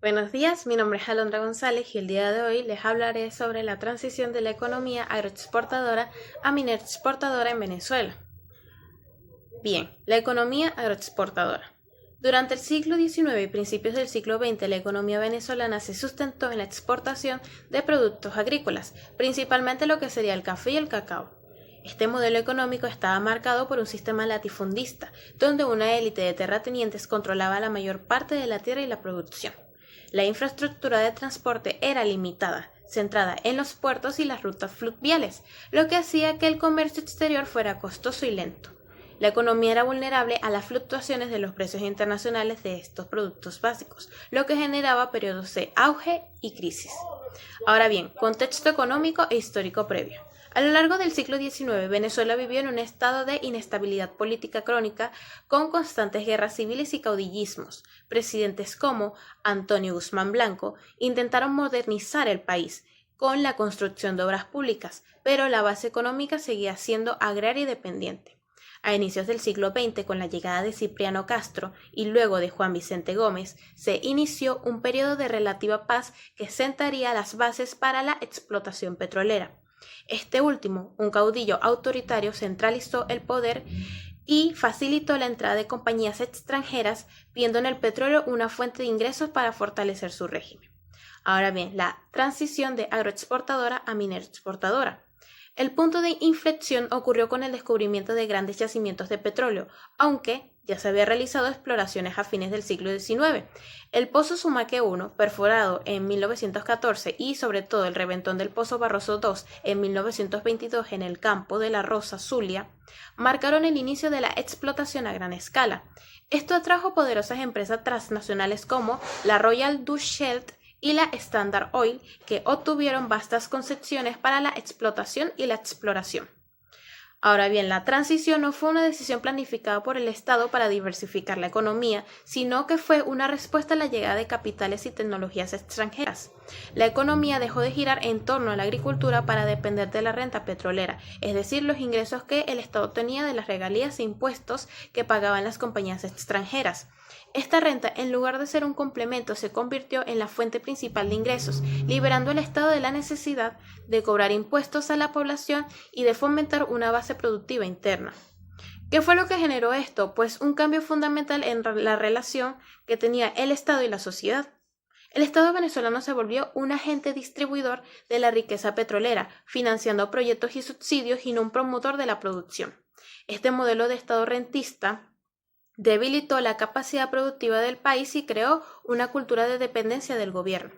Buenos días, mi nombre es Alondra González y el día de hoy les hablaré sobre la transición de la economía agroexportadora a minera exportadora en Venezuela. Bien, la economía agroexportadora. Durante el siglo XIX y principios del siglo XX, la economía venezolana se sustentó en la exportación de productos agrícolas, principalmente lo que sería el café y el cacao. Este modelo económico estaba marcado por un sistema latifundista, donde una élite de terratenientes controlaba la mayor parte de la tierra y la producción. La infraestructura de transporte era limitada, centrada en los puertos y las rutas fluviales, lo que hacía que el comercio exterior fuera costoso y lento. La economía era vulnerable a las fluctuaciones de los precios internacionales de estos productos básicos, lo que generaba periodos de auge y crisis. Ahora bien, contexto económico e histórico previo. A lo largo del siglo XIX, Venezuela vivió en un estado de inestabilidad política crónica con constantes guerras civiles y caudillismos. Presidentes como Antonio Guzmán Blanco intentaron modernizar el país con la construcción de obras públicas, pero la base económica seguía siendo agraria y dependiente. A inicios del siglo XX, con la llegada de Cipriano Castro y luego de Juan Vicente Gómez, se inició un periodo de relativa paz que sentaría las bases para la explotación petrolera. Este último, un caudillo autoritario, centralizó el poder y facilitó la entrada de compañías extranjeras, viendo en el petróleo una fuente de ingresos para fortalecer su régimen. Ahora bien, la transición de agroexportadora a minera exportadora. El punto de inflexión ocurrió con el descubrimiento de grandes yacimientos de petróleo, aunque ya se había realizado exploraciones a fines del siglo XIX. El Pozo Sumaque I, perforado en 1914, y sobre todo el reventón del Pozo Barroso II en 1922 en el campo de la Rosa Zulia, marcaron el inicio de la explotación a gran escala. Esto atrajo poderosas empresas transnacionales como la Royal Dutch Shell y la Standard Oil, que obtuvieron vastas concesiones para la explotación y la exploración. Ahora bien, la transición no fue una decisión planificada por el Estado para diversificar la economía, sino que fue una respuesta a la llegada de capitales y tecnologías extranjeras. La economía dejó de girar en torno a la agricultura para depender de la renta petrolera, es decir, los ingresos que el Estado tenía de las regalías e impuestos que pagaban las compañías extranjeras. Esta renta, en lugar de ser un complemento, se convirtió en la fuente principal de ingresos, liberando al Estado de la necesidad de cobrar impuestos a la población y de fomentar una base productiva interna. ¿Qué fue lo que generó esto? Pues un cambio fundamental en la relación que tenía el Estado y la sociedad. El Estado venezolano se volvió un agente distribuidor de la riqueza petrolera, financiando proyectos y subsidios y no un promotor de la producción. Este modelo de Estado rentista debilitó la capacidad productiva del país y creó una cultura de dependencia del gobierno.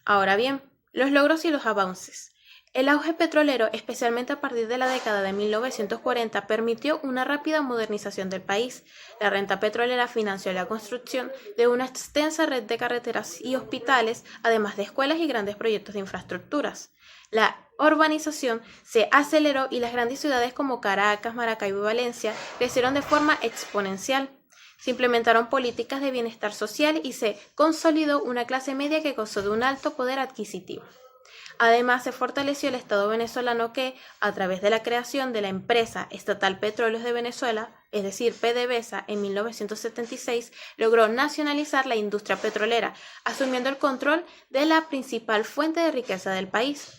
Ahora bien, los logros y los avances. El auge petrolero, especialmente a partir de la década de 1940, permitió una rápida modernización del país. La renta petrolera financió la construcción de una extensa red de carreteras y hospitales, además de escuelas y grandes proyectos de infraestructuras. La urbanización se aceleró y las grandes ciudades como Caracas, Maracaibo y Valencia crecieron de forma exponencial. Se implementaron políticas de bienestar social y se consolidó una clase media que gozó de un alto poder adquisitivo. Además, se fortaleció el Estado venezolano que, a través de la creación de la empresa estatal Petróleos de Venezuela, es decir, PDVSA, en 1976, logró nacionalizar la industria petrolera, asumiendo el control de la principal fuente de riqueza del país.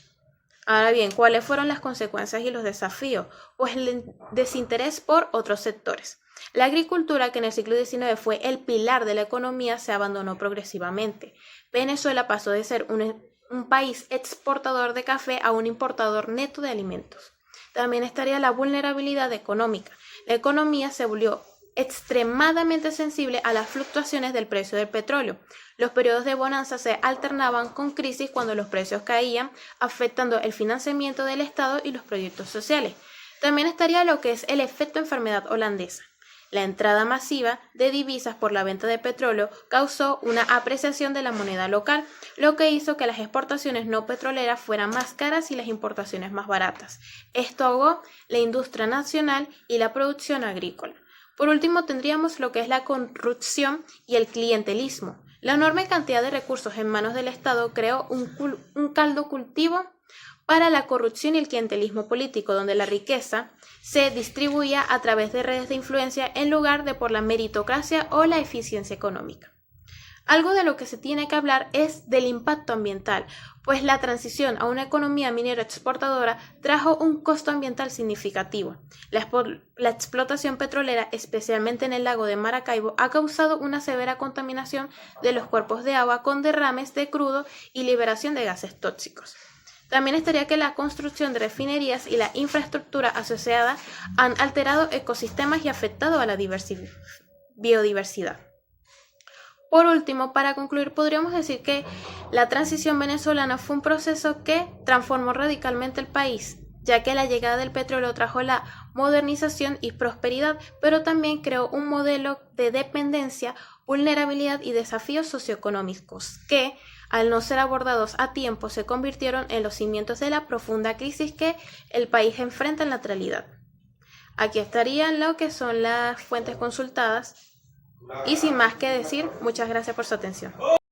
Ahora bien, ¿cuáles fueron las consecuencias y los desafíos? Pues el desinterés por otros sectores. La agricultura, que en el siglo XIX fue el pilar de la economía, se abandonó progresivamente. Venezuela pasó de ser un país exportador de café a un importador neto de alimentos. También estaría la vulnerabilidad económica. La economía se volvió extremadamente sensible a las fluctuaciones del precio del petróleo. Los periodos de bonanza se alternaban con crisis cuando los precios caían, afectando el financiamiento del Estado y los proyectos sociales. También estaría lo que es el efecto enfermedad holandesa. La entrada masiva de divisas por la venta de petróleo causó una apreciación de la moneda local, lo que hizo que las exportaciones no petroleras fueran más caras y las importaciones más baratas. Esto ahogó la industria nacional y la producción agrícola. Por último, tendríamos lo que es la corrupción y el clientelismo. La enorme cantidad de recursos en manos del Estado creó un caldo cultivo para la corrupción y el clientelismo político, donde la riqueza se distribuía a través de redes de influencia en lugar de por la meritocracia o la eficiencia económica. Algo de lo que se tiene que hablar es del impacto ambiental, pues la transición a una economía minera exportadora trajo un costo ambiental significativo. La explotación petrolera, especialmente en el lago de Maracaibo, ha causado una severa contaminación de los cuerpos de agua con derrames de crudo y liberación de gases tóxicos. También estaría que la construcción de refinerías y la infraestructura asociada han alterado ecosistemas y afectado a la biodiversidad. Por último, para concluir, podríamos decir que la transición venezolana fue un proceso que transformó radicalmente el país, ya que la llegada del petróleo trajo la modernización y prosperidad, pero también creó un modelo de dependencia, vulnerabilidad y desafíos socioeconómicos que, al no ser abordados a tiempo, se convirtieron en los cimientos de la profunda crisis que el país enfrenta en la actualidad. Aquí estarían lo que son las fuentes consultadas. Y sin más que decir, muchas gracias por su atención.